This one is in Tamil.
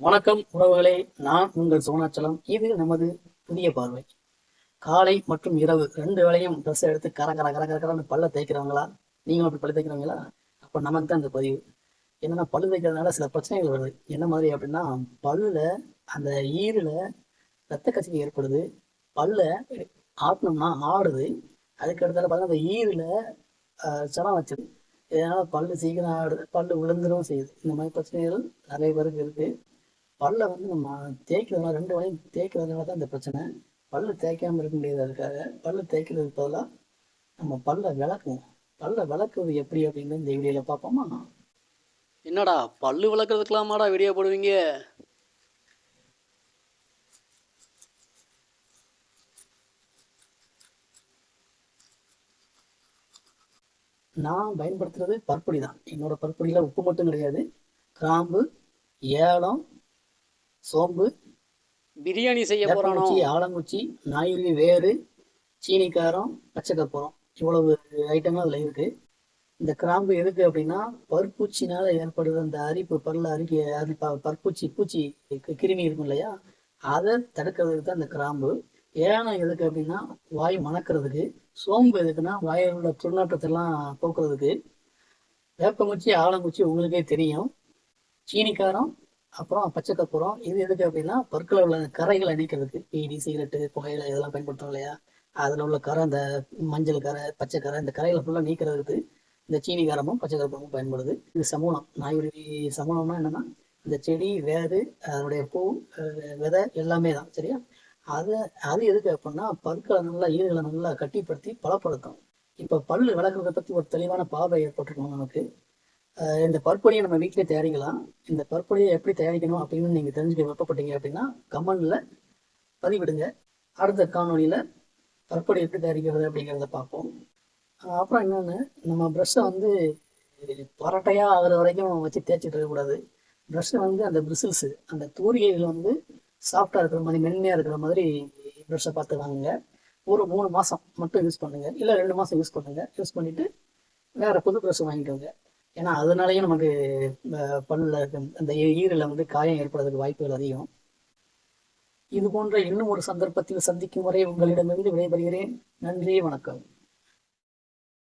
வணக்கம் உறவுகளே, நான் உங்கள் சோனாச்சலம். இது நமது புதிய பார்வை. காலை மற்றும் இரவு 2 வேளையும் ட்ரெஸ் எடுத்து கர கர கர கர கரன்னு பல்ல தேய்க்கிறவங்களா? நீங்களும் அப்படி பல்லு தேய்க்கிறவங்களா? அப்போ நமக்கு தான் இந்த பதிவு. என்னன்னா, பல்லு தேய்க்கிறதுனால சில பிரச்சனைகள் வருது. என்ன மாதிரி அப்படின்னா, பல்லுல அந்த ஈறுல ரத்த கசிவு ஏற்படுது. பல்ல ஆட்டினோம்னா ஆடுது. அதுக்கு அடுத்தால பார்த்தா அந்த ஈறுல சலம் வச்சிருது. இதனால பல்லு சீக்கிரம் ஆடுது, பல்லு விழுந்துடும் செய்யுது. இந்த மாதிரி பிரச்சனைகள் நிறைய பேருக்கு இருக்கு. பல்ல வந்து நம்ம தேய்க்கிறதுனால 2 வேளையும் தேய்க்கிறதுனால தான் இந்த பிரச்சனை. பல்லு தேய்க்காம இருக்க முடியாது. அதுக்காக பல்லு தேய்க்கிறதுக்கு பதிலாக நம்ம பல்ல விளக்குவோம். பல்ல விளக்குவது எப்படி அப்படின்னு இந்த வீடியோவில் பார்ப்போமா? என்னடா பல்லு விளக்குறதுக்கெல்லாமாடா வீடியோ போடுவீங்க? நான் பயன்படுத்துறது பற்பொடி தான். என்னோட பற்பொடியில் உப்பு மட்டும் கிடையாது. கிராம்பு, ஏலம், சோம்பு, பிரியாணி செய்ய போறானோ? வேப்பங்குச்சி, ஆலங்குச்சி, நாயுருவி வேறு, சீனிக்காரம், பச்சை கற்பூரம், இவ்வளவு ஐட்டங்கள் அதில் இருக்குது. இந்த கிராம்பு எதுக்கு அப்படின்னா, பற்பூச்சினால ஏற்படுற அந்த அரிப்பு, பல்ல பற்பூச்சி பூச்சி கிருமி இருக்கும் இல்லையா, அதை தடுக்கிறதுக்கு தான் இந்த கிராம்பு. ஏலம் எதுக்கு அப்படின்னா, வாய் மணக்கிறதுக்கு. சோம்பு எதுக்குன்னா, வாயோட துர்நாற்றத்தெல்லாம் போக்குறதுக்கு. வேப்பங்குச்சி, ஆலங்குச்சி உங்களுக்கே தெரியும். சீனிக்காரம், அப்புறம் பச்சை கற்பூரம். இது எதுக்கு அப்படின்னா, பற்களில் உள்ள கரைகளை நீக்கிறதுக்கு. பீடி, சிகரெட்டு, புகையிலை இதெல்லாம் பயன்படுத்துறோம் இல்லையா, அதில் உள்ள கரை, அந்த மஞ்சள் கரை, பச்சை கரை, இந்த கரைகளை ஃபுல்லாக நீக்கிறதுக்கு இந்த சீனிகாரமும் பச்சை கற்பூரமும் பயன்படுது. இது சமூலம். நாயுருவி சமூலம்னா என்னன்னா, இந்த செடி வேறு, அதனுடைய பூ, விதை எல்லாமே தான். சரியா? அது அது எதுக்கு அப்படின்னா, பற்களை நல்லா, ஈறுகளை நல்லா கட்டிப்படுத்தி பலப்படுத்தும். இப்போ பல்லு விளக்குறதை பற்றி ஒரு தெளிவான பார்வை ஏற்பட்டுருக்கணும் நமக்கு. இந்த பற்பொடியை நம்ம வீட்டிலே தயாரிக்கலாம். இந்த பற்பொடியை எப்படி தயாரிக்கணும் அப்படின்னு நீங்கள் தெரிஞ்சுக்க விருப்பப்பட்டீங்க அப்படின்னா கமெண்ட்ல பதிவிடுங்க. அடுத்த காணொலியில் பற்பொடி எப்படி தயாரிக்கிறது அப்படிங்கிறத பார்ப்போம். அப்புறம் இன்னொன்று, நம்ம ப்ரெஷ்ஷை வந்து பரட்டையாக ஆகிற வரைக்கும் வச்சு தேய்ச்சிட்டு இருக்கக்கூடாது. ப்ரெஷ்ஷை வந்து அந்த பிரிசில்ஸு, அந்த தூரிகைகள் வந்து சாஃப்டாக இருக்கிற மாதிரி, மென்மையாக இருக்கிற மாதிரி ப்ரெஷ்ஷை பார்த்து வாங்குங்க. ஒரு 3 மாதம் மட்டும் யூஸ் பண்ணுங்கள், இல்லை 2 மாதம் யூஸ் பண்ணுங்கள். யூஸ் பண்ணிவிட்டு வேறு புது ப்ரெஷ் வாங்கிக்கோங்க. ஏன்னா அதனாலேயும் நமக்கு பல்லில் அந்த ஈரில் வந்து காயம் ஏற்படுறதுக்கு வாய்ப்புகள் அதிகம். இது போன்ற இன்னும் ஒரு சந்தர்ப்பத்தில் சந்திக்கும் வரை உங்களிடமிருந்து விடைபெறுகிறேன். நன்றி, வணக்கம்.